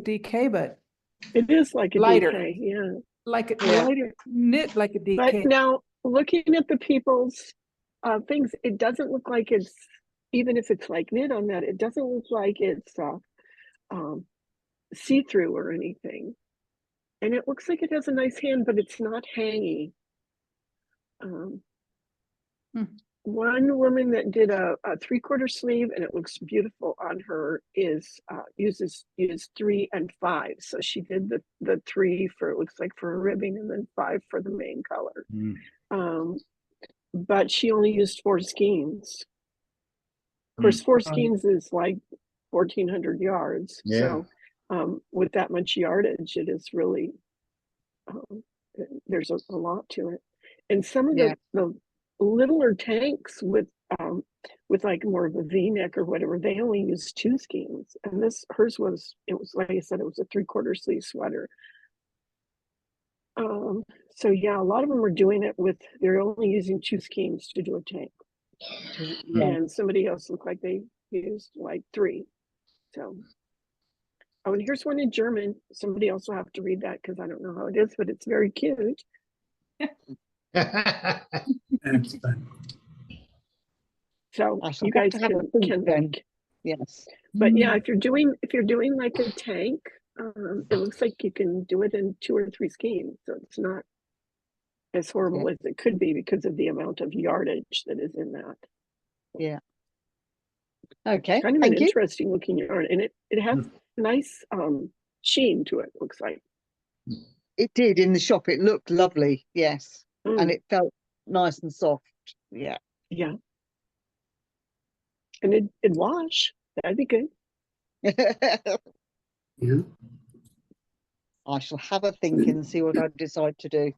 DK, but It is like a lighter. DK, yeah. like a Yeah. Lighter. knit like a But DK. now looking at the people's things, it doesn't look like it's, even if it's like knit on that, it doesn't look like it's see-through or anything. And it looks like it has a nice hand, but it's not hangy. One woman that did a 3/4 sleeve, and it looks beautiful on her, is used 3 and 5. So she did the 3 for, it looks like, for a ribbing, and then 5 for the main color. But she only used 4 skeins. Of course, 4 skeins is like 1,400 yards. Yeah. So with that much yardage, it is really, there's a lot to it. And some of the littler tanks with like more of a V-neck or whatever, they only use 2 skeins. And hers was, it was, like I said, it was a 3/4 sleeve sweater. So yeah, a lot of them are doing it with, they're only using 2 skeins to do a tank. And somebody else looked like they used like 3. So, oh, and here's one in German. Somebody else will have to read that because I don't know how it is, but it's very cute. Excellent. So I shall you have guys to have a can think then. look. Yes. But yeah, if you're doing like a tank, it looks like you can do it in 2 or 3 skeins. So it's not as horrible as it could be because of the amount of yardage that is in that. Yeah. Okay. Kind of an Thank you. interesting looking yarn, and it has nice sheen to it, looks like. It did in the shop. It looked lovely. Yes. And Mm, it felt nice and soft. Yeah. yeah. And it'd wash. That'd be good. Yeah. I shall have a think and see what I decide to do.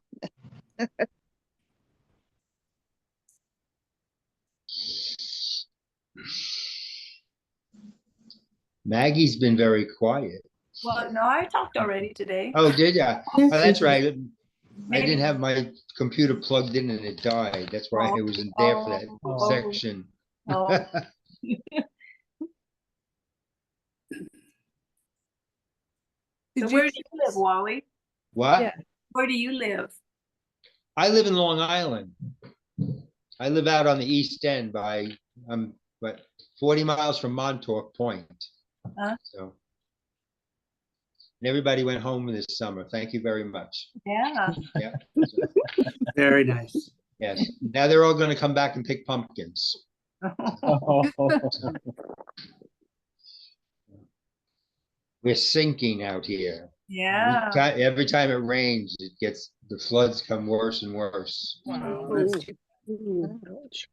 Maggie's been very quiet. Well, no, I talked already today. Oh, did ya? Oh, that's right. I Maybe- didn't have my computer plugged in and it died. That's why I wasn't there for that section. Oh. So Did where you, do you live, Wally? What? Yeah. Where do you live? I live in Long Island. I live out on the East End by, 40 miles from Montauk Point. Huh? So. And everybody went home this summer. Thank you very much. Yeah. Yeah. Very nice. Yes. Now they're all going to come back and pick pumpkins. We're sinking out here. Yeah. Every time it rains, the floods come worse and worse. wow, Ooh. that's Ooh, ouch.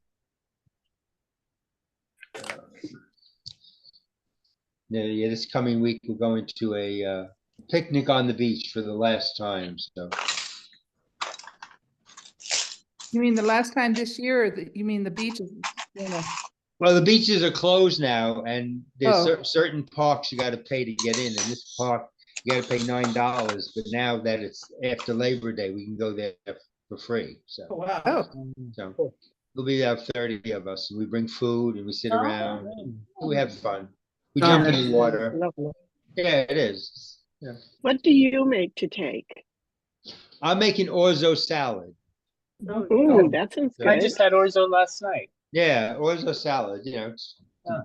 Yeah, this coming week, we're going to a picnic on the beach for the last time. So you mean the last time this year, or you mean the beach is gonna, well, the beaches are closed now, and there's Oh. certain parks you got to pay to get in. And this park, you got to pay $9. But now that it's after Labor Day, we can go there for free. So, Wow. oh, so there'll be about 30 of us, and we bring food and we sit Oh. around. And we have fun. We Oh, jump in that's the water. Lovely. Yeah, it is. Yeah. What do you make to take? I'm making orzo salad. Ooh, that sounds Yeah. I good. just had orzo last night. Yeah, orzo salad. You know, it's Yeah.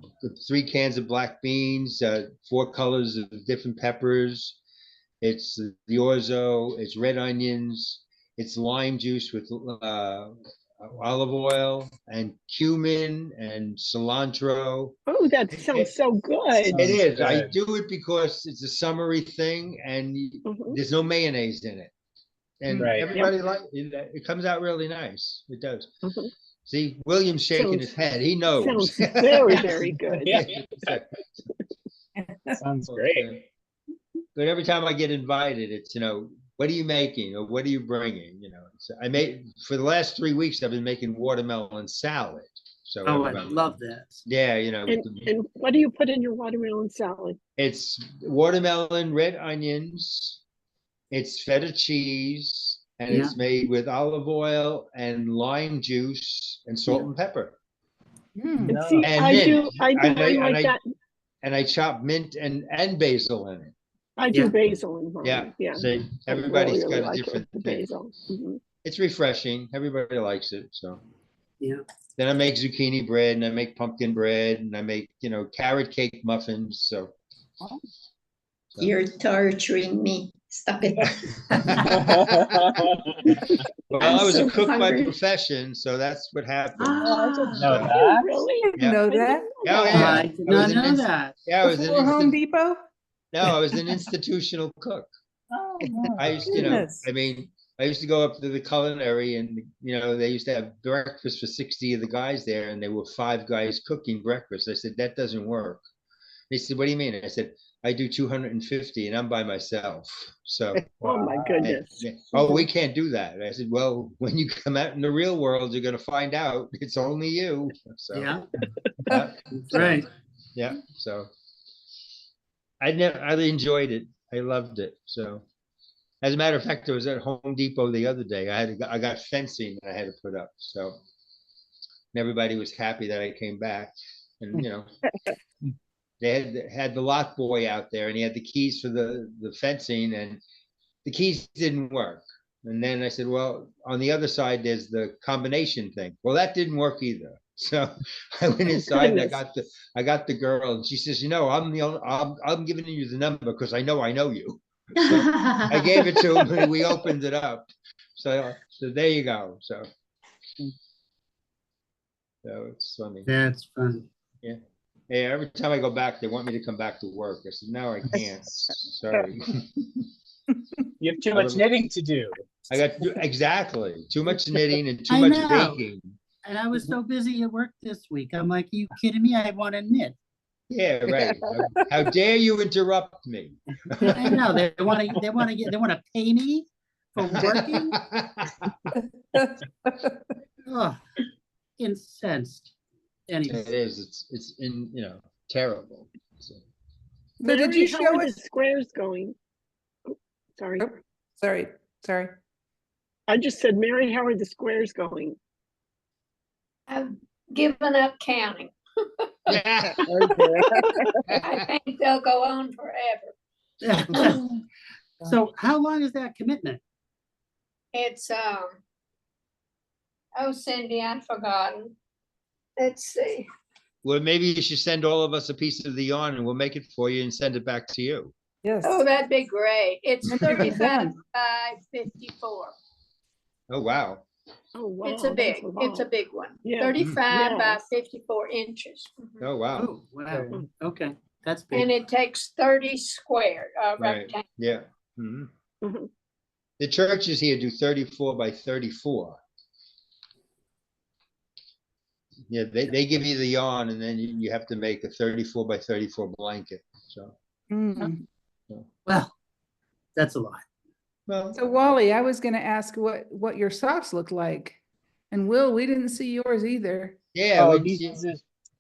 3 cans of black beans, 4 colors of different peppers. It's the orzo. It's red onions. It's lime juice with olive oil and cumin and cilantro. Oh, that sounds so good. It is. I good. do it because it's a summery thing, and Mhm. there's no mayonnaise in it, and Right. everybody like it. It comes out really nice. It does. Mhm. See, William's shaking his head. He knows. Sounds very, very good. Yeah. Sounds great. but every time I get invited, it's, what are you making or what are you bringing? So I made, for the last 3 weeks, I've been making watermelon salad. So Oh, I everybody, love this. yeah, And what do you put in your watermelon salad? it's watermelon, red onions, it's feta cheese, and Yeah. it's made with olive oil and lime juice and salt Yeah. and pepper. And No. see, And I mint. do And mine I- like and I- that. And I chop mint and basil in it. I do Yeah. basil in mine. Yeah. Yeah. So I everybody's really got a like it different with the thing. basil. Mhm. It's refreshing. Everybody likes it. So Yeah. then I make zucchini bread and I make pumpkin bread and I make, carrot cake muffins. So You're torturing me. Stop it. well, I'm I was a so cook by hungry. profession, so that's what happened. Ah, Know Oh, that? really? I didn't Yeah. know I didn't that. know Oh, that. yeah. I did not know that. Yeah, I was an Before Home instant, Depot? no, I was an institutional cook. Oh, I used, goodness. I used to go up to the culinary and, they used to have breakfast for 60 of the guys there and there were 5 guys cooking breakfast. I said, that doesn't work. They said, what do you mean? I said, I do 250 and I'm by myself. So, Oh, my goodness. oh, we can't do that. I said, well, when you come out in the real world, you're going to find out it's only you. So, Yeah, yeah, that's right. yeah. So I enjoyed it. I loved it. So, as a matter of fact, I was at Home Depot the other day. I got fencing that I had to put up. So, and everybody was happy that I came back. And, they had the lot boy out there and he had the keys for the fencing and the keys didn't work. And then I said, well, on the other side, there's the combination thing. Well, that didn't work either. So I went inside and I got the girl and she says, I'm giving you the number because I know you. So I gave it to him and we opened it up. So there you go. So it's funny. That's fun. Yeah. Hey, every time I go back, they want me to come back to work. I said, no, I can't. Sorry. You have too much knitting to do. I got exactly too much knitting and too I much know. baking. And I was so busy at work this week. I'm like, you kidding me? I want to knit. Yeah, right. How dare you interrupt me? I know they want to pay me for working. Oh, incensed. Anyway, It is. It's terrible. So, So did you Mary, how show are the us? squares going? Oh, sorry. Oh, sorry. I just said, Mary, how are the squares going? I've given up counting. yeah. I think they'll go on forever. so how long is that commitment? It's, oh, Cindy, I've forgotten. Let's see. Well, maybe you should send all of us a piece of the yarn and we'll make it for you and send it back to you. Yes. Oh, that'd be great. It's When did it 35 done? by 54. Oh, wow. Oh, wow. It's a big one. Yeah. 35 by Yes. 54 inches. Mhm. Oh, wow. Oh, wow. Okay, that's big. And it takes 30 square, Right. rectangle. Yeah. Mhm. Mhm. The churches here do 34 by 34. Yeah, they give you the yarn and then you have to make a 34 by 34 blanket. So, Mm. Well, that's a lot. well, So Wally, I was gonna ask what your socks look like. And Will, we didn't see yours either. yeah, Oh, we,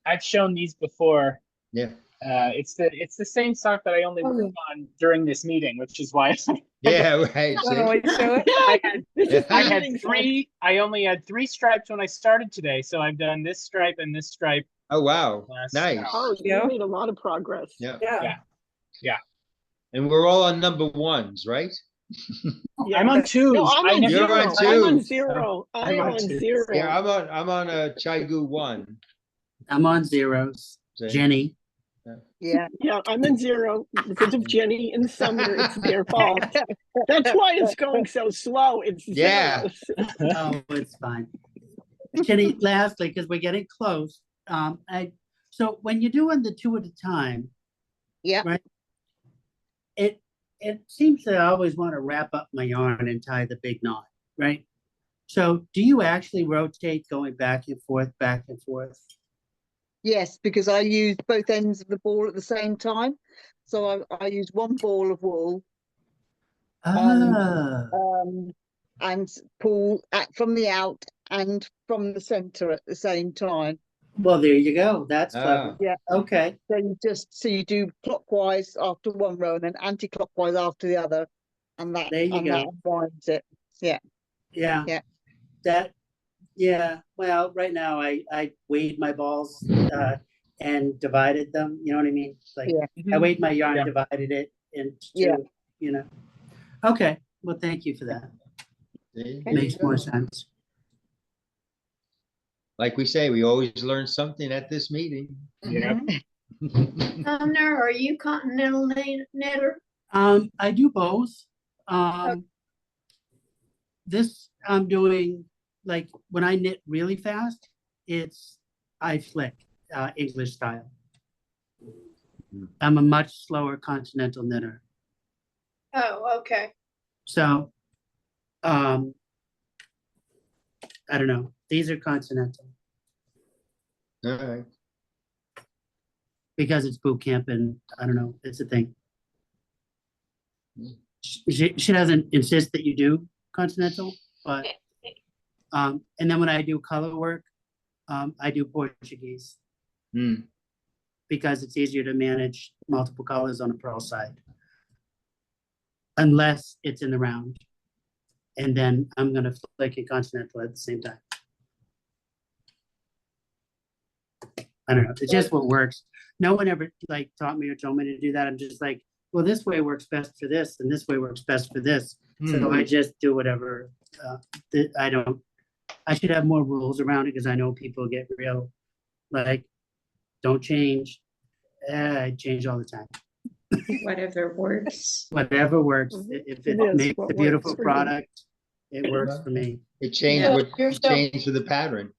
I've shown these before. yeah, It's the same sock that I only Oh, worked on during this meeting, which is why yeah, right. Don't See? always show it. I had three. I only had 3 stripes when I started today, so I've done this stripe and this stripe. Oh, wow. Last Nice. hour. Oh, Yeah. you made a lot of progress. Yeah. Yeah. And we're all on number ones, right? Yeah. I'm on 2s. No, I'm on never- You're zero. on I'm on twos. 0. I'm I'm on on twos. 0. Yeah, I'm on a Chaigu 1. I'm on zeros. See? Jenny. Yeah. Yeah, I'm on 0 because of Jenny and Summer. It's their fault. That's why it's going so slow. It's Yeah. zeros. Oh, it's fine. Jenny, lastly, because we're getting close. So when you're doing the 2 at a time, Yeah. right? It seems that I always want to wrap up my yarn and tie the big knot, right? So do you actually rotate going back and forth, back and forth? Yes, because I use both ends of the ball at the same time. So I use one ball of wool Ah, and pull from the out and from the center at the same time. well, there you go. That's clever. Yeah. Okay. So you do clockwise after one row and then anti-clockwise after the other, and that There you that go. unwinds it. Yeah. Yeah. Yeah. That, yeah. Well, right now I weighed my balls and divided them. You know what I mean? Like Yeah. I weighed my yarn, Yeah. divided it into Yeah. two, you know. Okay. Well, thank you for that. There you Makes go. more sense. Like we say, we always learn something at this meeting. Yep. Sumner, are you continental knitter? I do both. This I'm doing, like when I knit really fast, I flick English style. I'm a much slower continental knitter. Oh, okay. So I don't know. These are continental All right. because it's boot camp and I don't know, it's a thing. She doesn't insist that you do continental, but and then when I do color work, I do Portuguese Hmm. because it's easier to manage multiple colors on a pearl side. Unless it's in the round. And then I'm gonna flick a continental at the same time. I don't know, it's just what works. No one ever like taught me or told me to do that. I'm just like, well, this way works best for this and this way works best for this. So I just do whatever. I should have more rules around it because I know people get real, like, don't change. I change all the time. Whatever works. Whatever works. If it It is makes what a beautiful works for you. product, it works for me. It changed Yeah. what You're it so- changed for the pattern.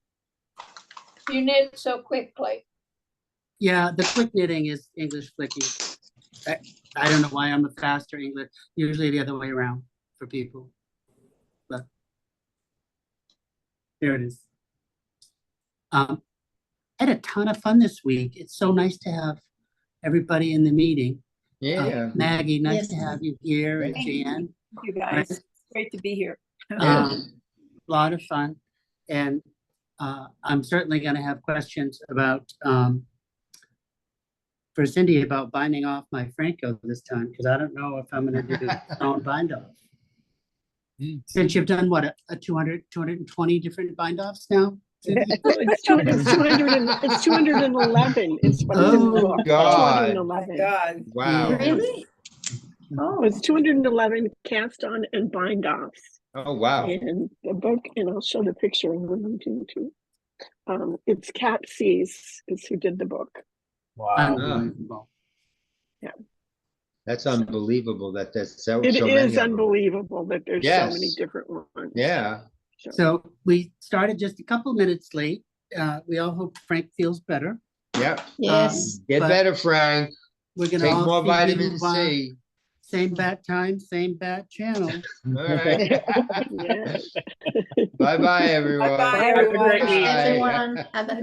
You knit so quickly. Yeah, the quick knitting is English flicking. I don't know why I'm a faster English, usually the other way around for people. But there it is. I had a ton of fun this week. It's so nice to have everybody in the meeting. Yeah. Maggie, nice Yes. to have you here, and Thank Jan. You guys, it's great to be here. Yes. Lot of fun. And I'm certainly gonna have questions about for Cindy about binding off my Phrancko this time, because I don't know if I'm gonna do own bind off. Since you've done what, a 220 different bind offs now? Cindy? Well, it's 211 is what is in the Oh, book. God. 211. God. Wow. Really? Oh, It's 211 cast on and bind offs Oh, wow. in the book, and I'll show the picture in one too. It's Cat Seas is who did the book. Wow. Unbelievable. That's unbelievable that there's so It many is of them. unbelievable that there's so many Yes. different ones. Yeah. So we started just a couple minutes late. We all hope Frank feels better. Yep. yes. Get But better, Frank. We're gonna Take all more see vitamin you, C. same bat time, same bat channel. All right. Yes. Bye-bye, everyone. Bye-bye, Bye, everyone. everybody. Bye. Everyone, have a nice